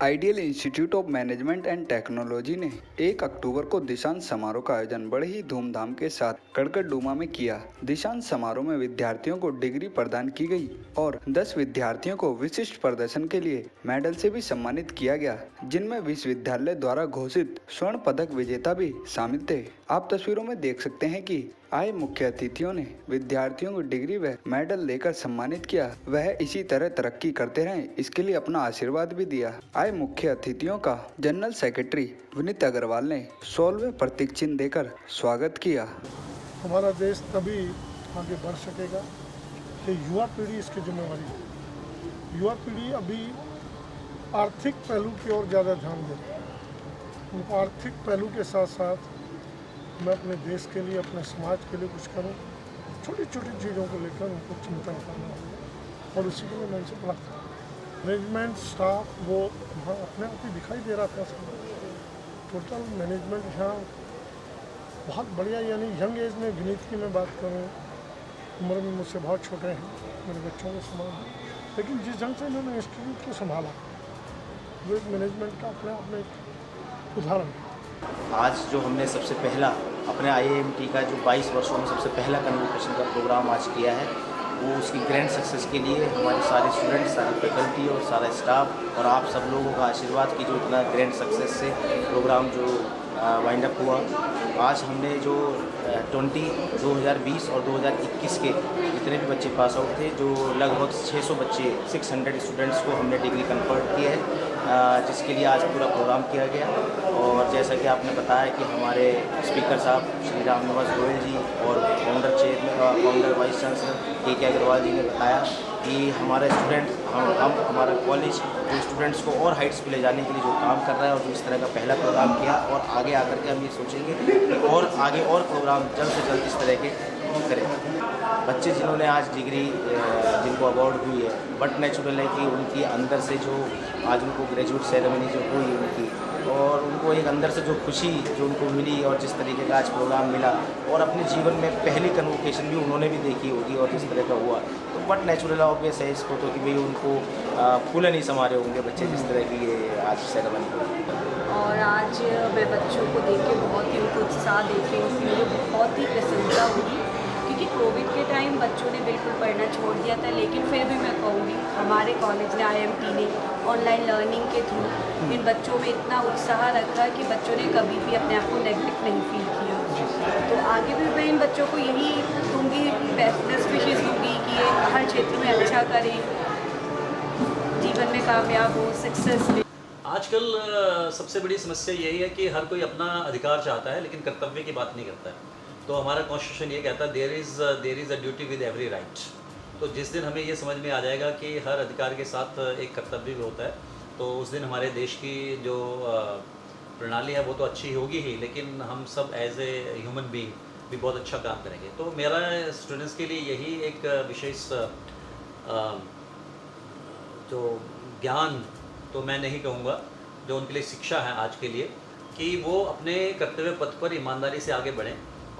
Ideal institute of management and technology ने 1 अक्टूबर को दीक्षांत समारोह का आयोजन बड़े ही धूमधाम के साथ कड़कड़डूमा में किया। दीक्षांत समारोह में विद्यार्थियों को डिग्री प्रदान की गई और 10 विद्यार्थियों को विशिष्ट प्रदर्शन के लिए मेडल से भी सम्मानित किया गया, जिनमें विश्वविद्यालय द्वारा घोषित स्वर्ण पदक विजेता भी शामिल थे। आप तस्वीरों में देख सकते हैं कि आए मुख्य अतिथियों ने विद्यार्थियों को डिग्री व मेडल लेकर सम्मानित किया। वह इसी तरह तरक्की करते रहें, इसके लिए अपना आशीर्वाद भी दिया। आए मुख्य अतिथियों का जनरल सेक्रेटरी विनीत अग्रवाल ने शॉल व प्रतीक चिन्ह देकर स्वागत किया। हमारा देश तभी आगे बढ़ सकेगा कि युवा पीढ़ी इसकी जिम्मेवारी है। युवा पीढ़ी अभी आर्थिक पहलू की ओर ज़्यादा ध्यान दे रही है। उनको आर्थिक पहलू के साथ साथ मैं अपने देश के लिए, अपने समाज के लिए कुछ करूं, छोटी छोटी चीज़ों को लेकर उनको चिंतन करना होगा और उसी के लिए मैं इनसे बात करूँ। मैनेजमेंट स्टाफ वो वहाँ अपने आप ही दिखाई दे रहा था सब। टोटल मैनेजमेंट यहाँ बहुत बढ़िया, यानी यंग एज में विनीत की मैं बात करूँ, उम्र में मुझसे बहुत छोटे हैं, मेरे बच्चों के समान हैं, लेकिन जिस ढंग से इन्होंने इंस्टीट्यूट को संभाला वो एक मैनेजमेंट का अपने आप में एक उदाहरण है। आज जो हमने सबसे पहला अपने आईआईएमटी का जो 22 वर्षों में सबसे पहला कन्वोकेशन का प्रोग्राम आज किया है, वो उसकी ग्रैंड सक्सेस के लिए हमारे सारे स्टूडेंट्स, सारी फैकल्टी और सारा स्टाफ और आप सब लोगों का आशीर्वाद की जो इतना ग्रैंड सक्सेस से प्रोग्राम जो वाइंड अप हुआ। आज हमने जो 2020 और 2021 के जितने भी बच्चे पास आउट थे, जो लगभग 600 बच्चे 600 स्टूडेंट्स को हमने डिग्री कन्फर्ट की है, जिसके लिए आज पूरा प्रोग्राम किया गया। और जैसा कि आपने बताया कि हमारे स्पीकर साहब श्री रामनिवास गोयल जी और फाउंडर वाइस चांसलर के अग्रवाल जी ने बताया कि हमारे स्टूडेंट हमारा कॉलेज जो स्टूडेंट्स को और हाइट्स पे ले जाने के लिए जो काम कर रहा है और जो इस तरह का पहला प्रोग्राम किया, और आगे आकर के हम ये सोचेंगे कि और आगे और प्रोग्राम जल्द से जल्द इस तरह के करें। बच्चे जिन्होंने आज डिग्री जिनको अवार्ड हुई है, बट नेचुरल है कि उनकी अंदर से जो आज उनको ग्रेजुएट सेरेमनी जो हुई उनकी, और उनको एक अंदर से जो खुशी जो उनको मिली और जिस तरीके का आज प्रोग्राम मिला, और अपने जीवन में पहली कन्वोकेशन भी उन्होंने भी देखी होगी और जिस तरह का हुआ, तो बट नेचुरल ऑब्वियस है इसको तो कि भाई उनको फूले नहीं समारे होंगे बच्चे जिस तरह की ये आज सेरेमनी हुई। और आज मैं बच्चों को देख के बहुत ही उनको उत्साह देख के मुझे बहुत ही प्रसन्नता हुई, क्योंकि कोविड के टाइम बच्चों ने बिल्कुल पढ़ना छोड़ दिया था, लेकिन फिर भी मैं कहूँगी हमारे कॉलेज ने, आईएमटी ने ऑनलाइन लर्निंग के थ्रू इन बच्चों में इतना उत्साह रखा कि बच्चों ने कभी भी अपने आप को नेगलेक्ट नहीं फील किया। तो आगे भी मैं इन बच्चों को यही दूँगी, बेस्ट विशेष दूँगी कि ये हर क्षेत्र में अच्छा करें, जीवन में कामयाब हो, सक्सेस ले। आजकल सबसे बड़ी समस्या यही है कि हर कोई अपना अधिकार चाहता है लेकिन कर्तव्य की बात नहीं करता है। तो हमारा कॉन्स्टिट्यूशन ये कहता है there is a duty with every right. तो जिस दिन हमें ये समझ में आ जाएगा कि हर अधिकार के साथ एक कर्तव्य भी होता है, तो उस दिन हमारे देश की जो प्रणाली है वो तो अच्छी होगी ही, लेकिन हम सब एज ए ह्यूमन बीइंग भी बहुत अच्छा काम करेंगे। तो मेरा स्टूडेंट्स के लिए यही एक विशेष जो ज्ञान तो मैं नहीं कहूँगा, जो उनके लिए शिक्षा है आज के लिए, कि वो अपने कर्तव्य पथ पर ईमानदारी से आगे बढ़ें।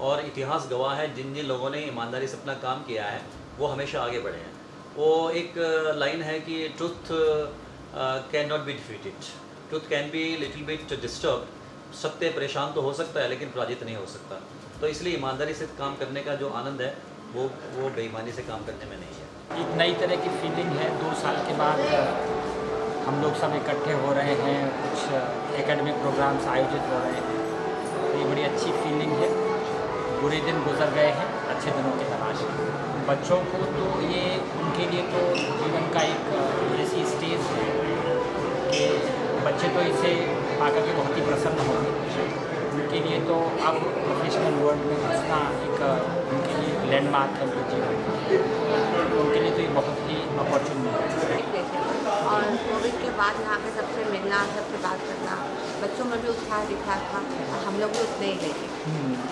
और इतिहास गवाह है, जिन जिन लोगों ने ईमानदारी से अपना काम किया है वो हमेशा आगे बढ़े हैं। वो एक लाइन है कि truth can not be defeated, truth can be little bit disturb. सत्य परेशान तो हो सकता है लेकिन पराजित नहीं हो सकता। तो इसलिए ईमानदारी से काम करने का जो आनंद है वो बेईमानी से काम करने में नहीं है। एक नई तरह की फीलिंग है। 2 साल के बाद हम लोग सब इकट्ठे हो रहे हैं, कुछ एकेडमिक प्रोग्राम्स आयोजित हो रहे हैं, तो ये बड़ी अच्छी फीलिंग है। बुरे दिन गुजर गए हैं, अच्छे दिनों की तलाश है। बच्चों को तो ये उनके लिए तो जीवन का एक ऐसी स्टेज है कि बच्चे तो इसे पाकर के बहुत ही प्रसन्न होंगे। उनके लिए तो अब प्रोफेशनल वर्ल्ड में घुसना एक उनके लिए लैंडमार्क है उनके जीवन में, उनके लिए तो ये बहुत ही अपॉर्चुनिटी है। और कोविड के बाद यहाँ पे सबसे मिलना, सबसे बात करना, बच्चों में भी उत्साह दिखा था और हम लोग भी उतने ही लेंगे।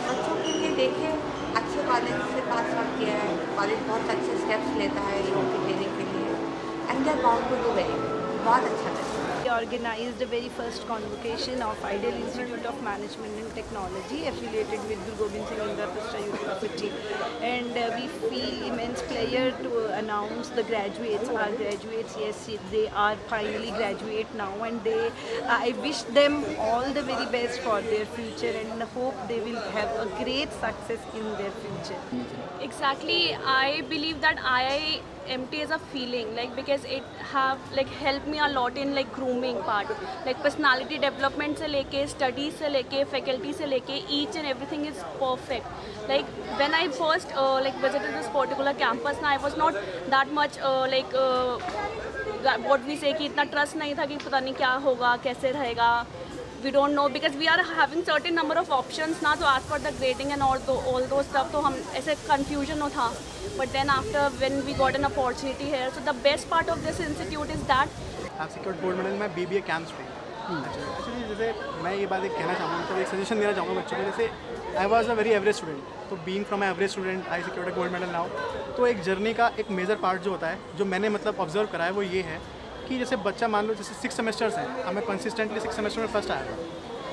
बच्चों के लिए देखें, अच्छे कॉलेज से पास आउट किया है, कॉलेज बहुत अच्छे स्टेप्स लेता है लोगों की ट्रेनिंग के लिए, and they are bound to do well, बहुत अच्छा लगता है। organized a very first convocation of Ideal Institute of Management and Technology affiliated with Guru Gobind Singh Indraprastha University, and we feel immense pleasure to announce the graduates. Our graduates, yes, they are finally graduate now, and I wish them all the very best for their future and hope they will have a great success in their future. Exactly, I believe that IIMT is a feeling, like because it have like helped me a lot in like grooming part, like personality development से लेके studies से लेके faculty से लेके each and everything is perfect. Like when I first like visited this particular campus, now I was not that much what we say कि इतना trust नहीं था कि पता नहीं क्या होगा कैसे रहेगा. We don't know because we are having certain number of options now to ask for the grading and all those stuff. तो हम ऐसे confusion हो था. But then after when we got an opportunity here, so the best part of this institute is that I've secured gold medal में BBA chemistry. Actually जैसे मैं ये बात कहना चाहूँगा, तो एक सजेशन देना चाहूँगा बच्चों को. जैसे I was a very average student, तो being from average student I secured gold medal now. तो एक जर्नी का एक मेजर पार्ट जो होता है, जो मैंने मतलब ऑब्जर्व करा है, वो ये है कि जैसे बच्चा मान लो जैसे 6 सेमेस्टर्स हैं, हमें कंसिस्टेंटली 6 सेमेस्टर में फर्स्ट आया था.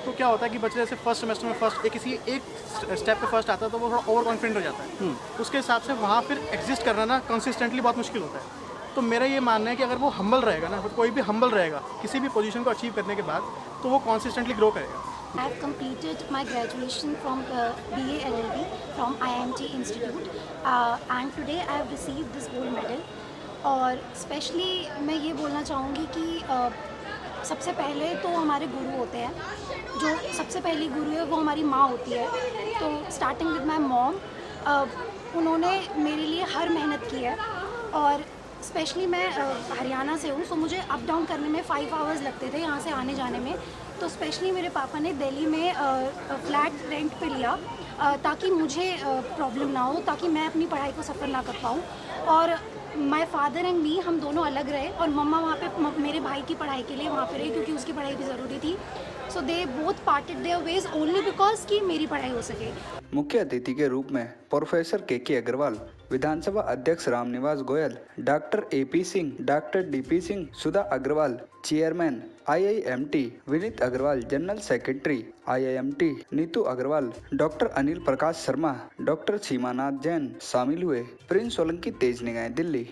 तो क्या होता है कि बच्चा जैसे फर्स्ट सेमेस्टर में फर्स्ट किसी एक स्टेप पे फर्स्ट आता है, तो वो थोड़ा ओवर कॉन्फिडेंट हो जाता है. उसके हिसाब से वहाँ फिर एग्जिस्ट करना ना कंसिस्टेंटली बहुत मुश्किल होता है. तो मेरा ये मानना है कि अगर वो हम्बल रहेगा ना, कोई भी हम्बल रहेगा किसी भी पोजीशन को अचीव करने के बाद, तो वो कंसिस्टेंटली ग्रो करेगा. I have completed my graduation from BA LLB from IIMT Institute, and today I have received this gold medal. और स्पेशली मैं ये बोलना चाहूँगी कि सबसे पहले तो हमारे गुरु होते हैं, जो सबसे पहली गुरु है वो हमारी माँ होती है. तो स्टार्टिंग विद माई मॉम, उन्होंने मेरे लिए हर मेहनत की है. और स्पेशली मैं हरियाणा से हूँ, सो मुझे अप डाउन करने में 5 आवर्स लगते थे यहाँ से आने जाने में. तो स्पेशली मेरे पापा ने दिल्ली में फ्लैट रेंट पे लिया ताकि मुझे प्रॉब्लम ना हो, ताकि मैं अपनी पढ़ाई को सफ़र ना कर पाऊँ. और माई फादर एंड मी, हम दोनों अलग रहे, और मम्मा वहाँ पे मेरे भाई की पढ़ाई के लिए वहाँ पे रहे, क्योंकि उसकी पढ़ाई भी ज़रूरी थी. So they both parted their ways only because कि मेरी पढ़ाई हो सके. मुख्य अतिथि के रूप में प्रोफेसर के अग्रवाल, विधानसभा अध्यक्ष Ramniwas Goyal, doctor AP Singh, doctor DP Singh, Sudha Agrawal chairman IIMT, Vineet Agrawal general secretary IIMT, Neetu Agrawal, doctor Anil Prakash Sharma, doctor Seemanath Jain शामिल हुए. प्रिंस सोलंकी, तेज निगाहें, दिल्ली.